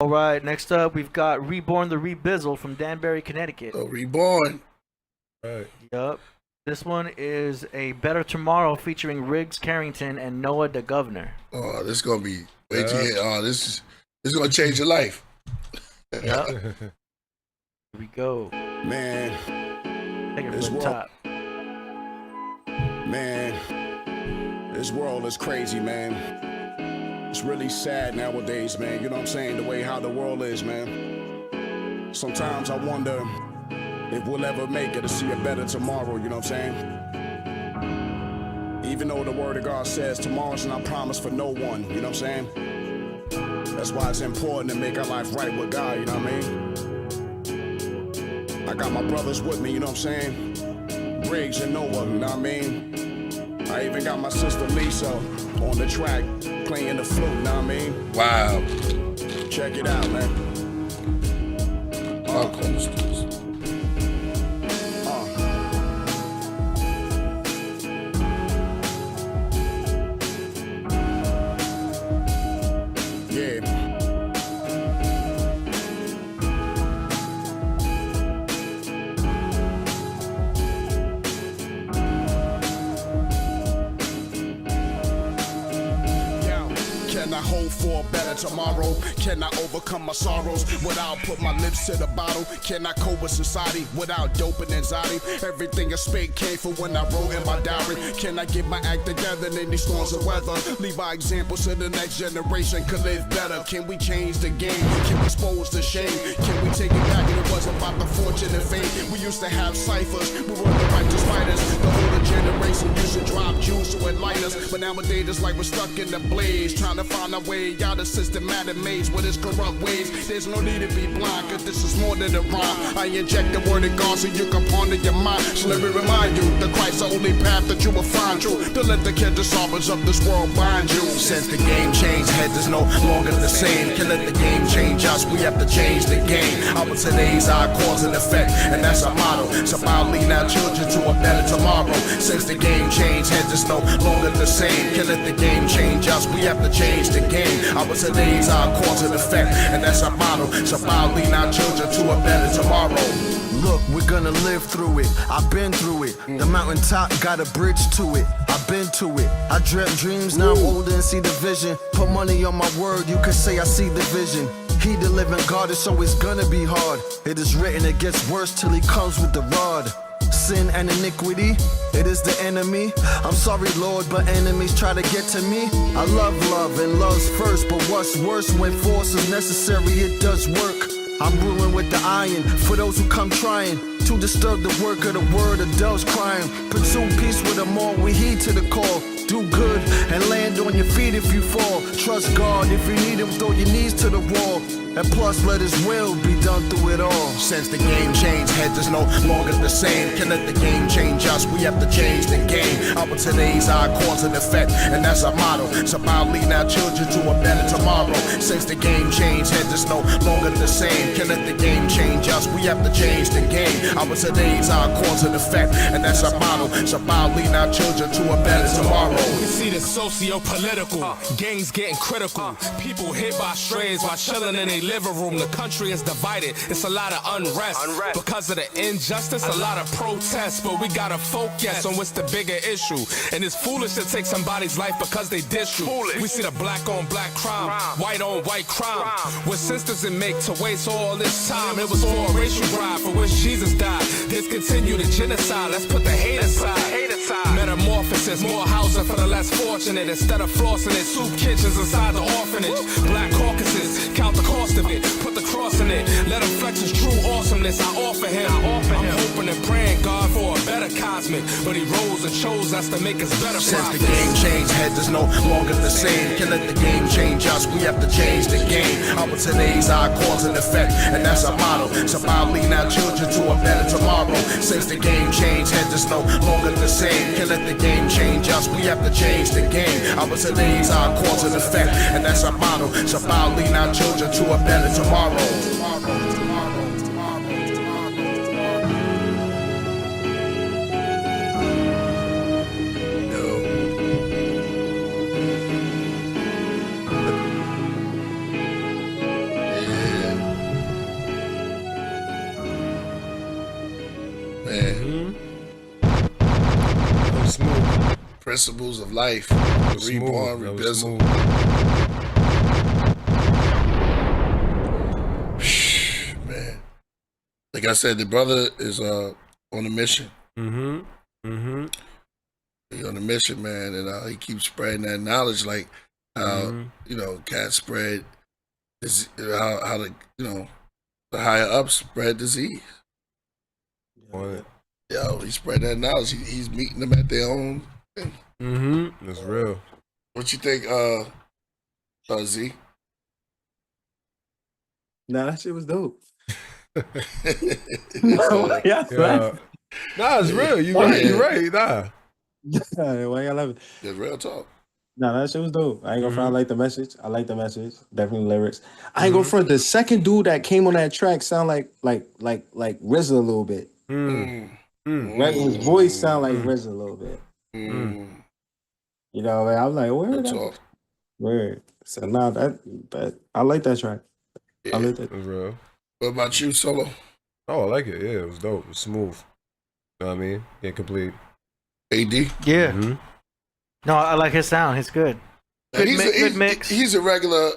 All right, next up we've got Reborn the Rebizzle from Danbury, Connecticut. Oh, Reborn. Right. Yup. This one is A Better Tomorrow featuring Riggs Carrington and Noah the Governor. Oh, this is gonna be. Wait till you hear. Oh, this is gonna change your life. Yup. Here we go. Man, Take it this from the world, top. man, this world is crazy, man. It's really sad nowadays, man. You know what I'm saying? The way how the world is, man. Sometimes I wonder if we'll ever make it to see a better tomorrow, you know what I'm saying? Even though the word of God says tomorrow's not promised for no one, you know what I'm saying? That's why it's important to make our life right with God, you know what I mean? I got my brothers with me, you know what I'm saying? Riggs and Noah, you know what I mean? I even got my sister Lisa on the track playing the flute, you know what I mean? Wow. Check it out, man. All corners. Yeah. Can I hope for a better tomorrow? Can I overcome my sorrows without put my lips to the bottle? Can I cope with society without dope and anxiety? Everything I speak came from when I wrote in my diary. Can I get my act together in these storms of weather? Leave our examples so the next generation could live better. Can we change the game? Can we expose the shame? Can we take it back and it wasn't about the fortune and fame? We used to have ciphers, we were the righteous fighters. The older generation used to drop juice to enlighten us, but nowadays it's like we're stuck in the blaze, trying to find our way out of systematic maze with its corrupt ways. There's no need to be blind, cause this is more than a rhyme. I inject the word of God so you can ponder your mind. So let me remind you, the Christ's the only path that you will find true. Don't let the sorrows of this world bind you. Since the game changed, heads is no longer the same. Can't let the game change us, we have to change the game. Our today's our cause and effect, and that's our motto. So I'll lead our children to a better tomorrow. Since the game changed, heads is no longer the same. Can't let the game change us, we have to change the game. Our today's our cause and effect, and that's our motto. So I'll lead our children to a better tomorrow. Look, we're gonna live through it. I've been through it. The mountaintop got a bridge to it. I've been to it. I dreamt dreams, now I'm older and see the vision. Put money on my word, you could say I see the vision. He the living God, it's always gonna be hard. It is written, it gets worse till he comes with the rod. Sin and iniquity, it is the enemy. I'm sorry, Lord, but enemies try to get to me. I love love and love's first, but what's worse, when force is necessary, it does work. I'm brewing with the iron for those who come trying to disturb the work of the word of doves crying. Pursue peace with them all, we heed to the call. Do good and land on your feet if you fall. Trust God, if you need him, throw your knees to the wall. And plus, let his will be done through it all. Since the game changed, heads is no longer the same. Can let the game change us, we have to change the game. Our today's our cause and effect, and that's our motto. So I'll lead our children to a better tomorrow. Since the game changed, heads is no longer the same. Can let the game change us, we have to change the game. Our today's our cause and effect, and that's our motto. So I'll lead our children to a better tomorrow. We see the socio-political, gangs getting critical. People hit by strays while chilling in a living room. The country is divided, it's a lot of unrest. Because of the injustice, a lot of protests. But we gotta focus on what's the bigger issue. And it's foolish to take somebody's life because they diss you. We see the black on black crime, white on white crime. What sense does it make to waste all this time? It was for a racial drive for which Jesus died. Discontinue the genocide, let's put the hate aside. Metamorphosis, more housing for the less fortunate. Instead of flossing it, soup kitchens inside the orphanage. Black caucuses, count the cost of it, put the cross in it. Let him flex his true awesomeness, I offer him. I'm hoping and praying God for a better cosmic, but he rose and chose us to make us better. Since the game changed, heads is no longer the same. Can let the game change us, we have to change the game. Our today's our cause and effect, and that's our motto. So I'll lead our children to a better tomorrow. Since the game changed, heads is no longer the same. Can let the game change us, we have to change the game. Our today's our cause and effect, and that's our motto. So I'll lead our children to a better tomorrow. Principles of life. Reborn, That was rebizzle. smooth. Man. Like I said, the brother is on a mission. Mm-hmm. Mm-hmm. He on a mission, man, and he keeps spreading that knowledge, like how cats spread this, how the the higher ups spread disease. What? Yo, he spread that knowledge. He's meeting them at their own thing. Mm-hmm. That's real. What you think, Z? Nah, that shit was dope. So, Yeah. Nah, it's real. You right. You right. Nah. Why y'all love it? the real talk. Nah, that shit was dope. I ain't gonna front. I like the message. I like the message. Definitely lyrics. I ain't gonna front. The second dude that came on that track sound like RZA a little bit. Right? His voice sound like RZA a little bit. You know, man, I was like, Real word. talk. Word. So nah, that I like that track. I like that. It's real. What about you, Solo? Oh, I like it. Yeah, it was dope. It was smooth. You know what I mean? Get complete. AD? Yeah. Mm-hmm. No, I like his sound. He's good. Good, good mix. He's a regular,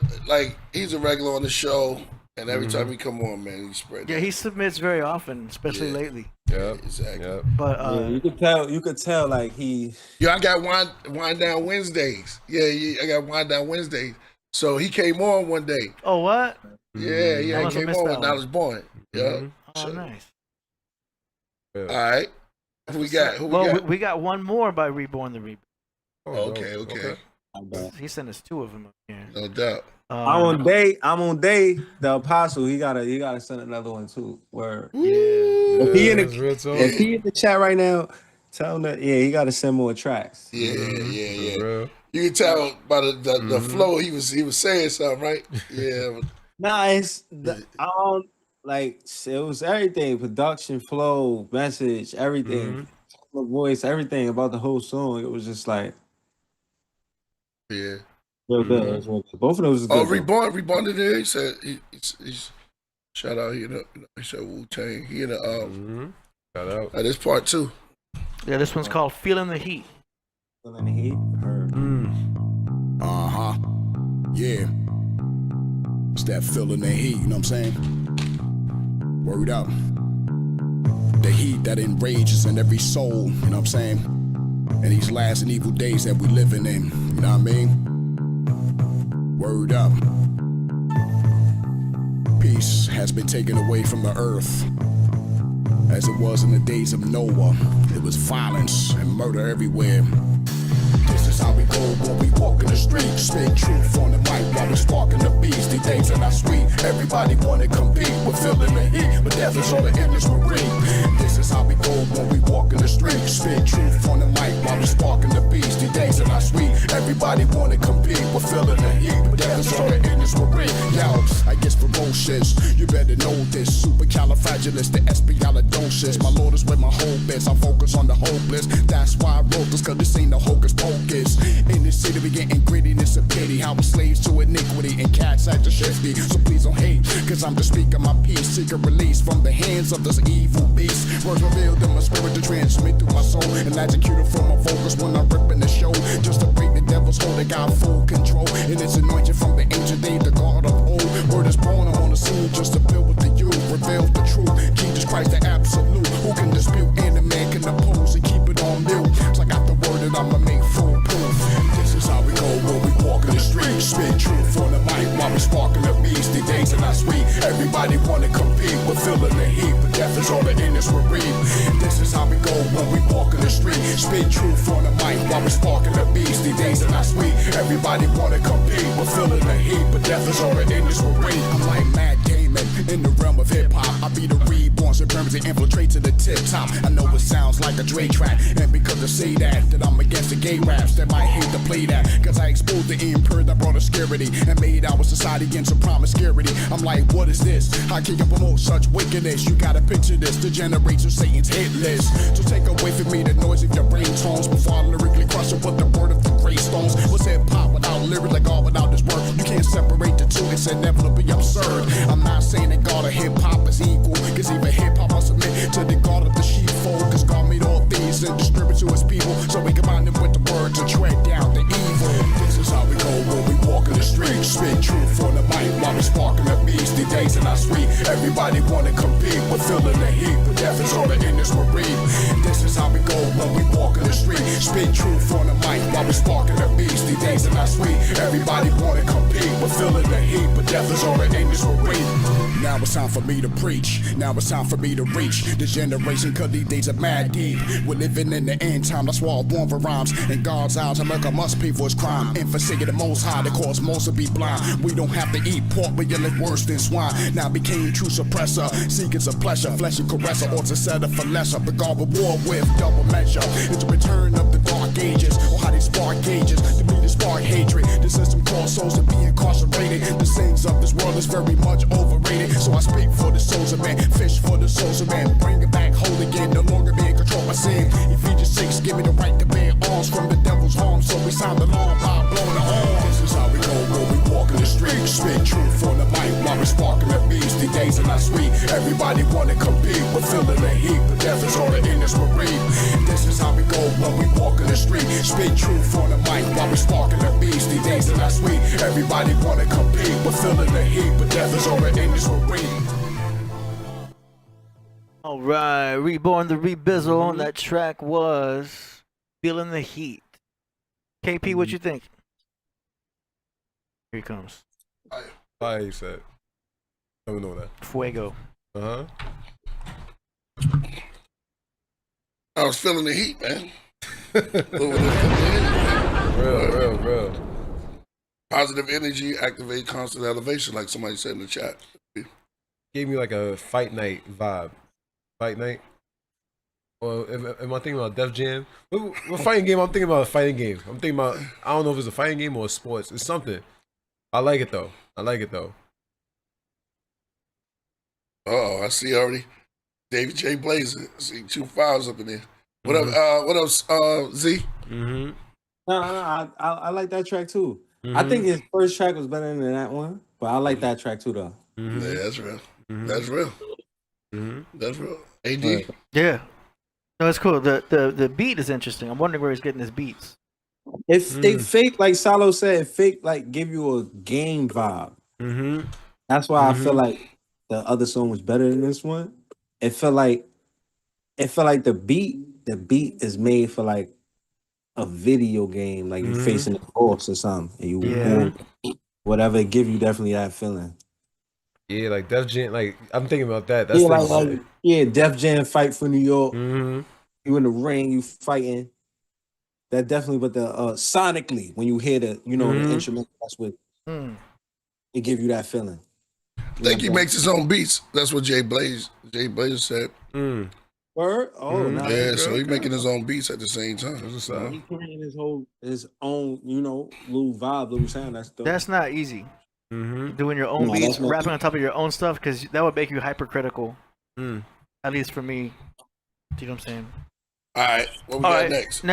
he's a regular on the show, and every time he come on, man, he spread. Yeah, he submits very often, especially lately. Yeah, exactly. Yep. But you could tell like he. Yo, I got wind down Wednesdays. Yeah, I got wind down Wednesdays. So he came on one day. Oh, what? Yeah, I he must have came missed on that when one. I was born. Yeah. Oh, So, nice. all right. Who we got? We got one more by Reborn the Reborn. Oh, Okay. He sent us two of them up here. No doubt. I'm on day. The Apostle. He gotta send another one too. Where if he in that's real talk. if he in the chat right now, tell him that he gotta send more tracks. Yeah. That's real. You can tell by the flow he was saying something, right? Yeah. Nah, it's I don't like it was everything, production, flow, message, everything, the voice, everything about the whole song. It was just like Yeah. real good. It was real good. Both of those. Oh, Reborn today. He said he's shout out. He said Wu Tang. He in the Shout out. this part too. Yeah, this one's called Feeling the Heat. Feeling the heat. Yeah. It's that feeling the heat, you know what I'm saying? Word up. The heat that enrages in every soul, you know what I'm saying? In these last and evil days that we living in, you know what I mean? Word up. Peace has been taken away from the earth. As it was in the days of Noah, it was violence and murder everywhere. This is how we go when we walk in the street. Speak truth on the mic while we sparking the beast. These days are not sweet. Everybody wanna compete. We're feeling the heat, but death is all the endless marine. This is how we go when we walk in the street. Speak truth on the mic while we sparking the beast. These days are not sweet. Everybody wanna compete. We're feeling the heat, but death is all the endless marine. Yo, I guess ferocious. You better know this. Supercalifragilisticexpialidocious. My Lord is where my hope is. I focus on the hopeless. That's why I wrote this, cause this ain't no hocus pocus. In this city we getting grittiness and pity. How we're slaves to iniquity and cats act to shifty. So please don't hate, cause I'm just speaking my peace. Seek a release from the hands of this evil beast. Words revealed in my spirit to transmit through my soul. And executed from my focus when I'm ripping the show. Just to break the devil's hold, they got full control. And it's anointed from the ancient day, the God of old. Word is born, I'm on the scene just to build with the youth. Reveal the truth, Jesus Christ the absolute. Who can dispute and the man can oppose and keep it on mute. So I got the word that I'ma make foolproof. This is how we go when we walk in the street. Spit truth on the mic while we sparking the beast. These days are not sweet. Everybody wanna compete. We're feeling the heat, but death is all the endless we read. This is how we go when we walk in the street. Spit truth on the mic while we sparking the beast. These days are not sweet. Everybody wanna compete. We're feeling the heat, but death is all the endless we read. I'm like Matt Damon in the realm of hip hop. I be the reborn supremacy infiltrate to the tip top. I know it sounds like a Dre track, and because I say that I'm against the gay raps that might hate to play that. Cause I exposed the impure that brought obscurity and made our society into promiscuity. I'm like, what is this? How can you promote such wickedness? You gotta picture this, the generation Satan's hit list. So take away from me the noise of your brain tones before I lyrically crush it with the word of the gray stones. What's hip hop without lyrics, like God without this word? You can't separate the two, it's inevitably absurd. I'm not saying that God of hip hop is equal, cause even hip hop must submit to the God of the sheepfold. Cause God made all things and distribute to his people, so we combine them with the word sparking the beast. These days are not sweet. Everybody wanna compete, but feeling the heat. But death is on the industry. This is how we go when we walk in the street. Spit truth on the mic while we sparking the beast. These days are not sweet. Everybody wanna compete, but feeling the heat. But death is on the industry. Now it's time for me to preach. Now it's time for me to reach this generation, cause these days are mad deep. We're living in the end time, that's why I'm born for rhymes. In God's eyes, America must pay for its crime. And forsaking the most high, that cause most to be blind. We don't have to eat pork, but yet it's worse than swine. Now became true suppressor, seeking some pleasure, flesh and caresser, or to settle for lesser. But God reward with double measure. It's a return of the dark ages, or how they spark gauges, to be the spark hatred. The system calls souls to be incarcerated. The things of this world is very much overrated. So I speak for the souls of man, fish for the souls of man. Bring it back whole again, no longer being controlled by sin. Ephesians 6, give me the right to bear arms from the devil's harm. So we sound the alarm by blowing the horn. This is how we go when we walk in the street. Spit truth on the mic while we sparking the beast. These days are not sweet. Everybody wanna compete, but feeling the heat. But death is on the industry. This is how we go when we walk in the street. Spit truth on the mic while we sparking the beast. These days are not sweet. Everybody wanna compete, but feeling the heat. But death is on the industry. All right, Reborn the Rebizzle. That track was Feeling the Heat. KP, what you think? Here he comes. Fire, you said. Let me know that. Fuego. Uh-huh. I was feeling the heat, man. Real. Positive energy, activate constant elevation, like somebody said in the chat. Gave me like a fight night vibe. Fight night? Or am I thinking about Def Jam? What fighting game? I'm thinking about a fighting game. I'm thinking about, I don't know if it's a fighting game or a sports. It's something. I like it though. Oh, I see already. David J. Blazer. I see 2 files up in there. What up? What up, Z? No, I like that track too. I think his first track was better than that one, but I like that track too though. Yeah, that's real. That's real. That's real. AD. Yeah. No, it's cool. The beat is interesting. I'm wondering where he's getting his beats. If they fake, like Salo said, fake like give you a game vibe. That's why I feel like the other song was better than this one. It felt like the beat is made for like a video game, like you facing a boss or something, and you boom, whatever it give you definitely that feeling. Yeah, like Def Jam, like I'm thinking about that. That's Def Jam fight for New York. You in the ring, you fighting. That definitely, but the sonically, when you hear the the instrument, that's what it give you that feeling. I think he makes his own beats. That's what Jay Blaze said. Word? Oh, yeah. So he's making his own beats at the same time. He's creating his own, little vibe, little sound. That's not easy. Doing your own beats, rapping on top of your own stuff, because that would make you hypercritical. At least for me. Do you know what I'm saying? All right. What we got next?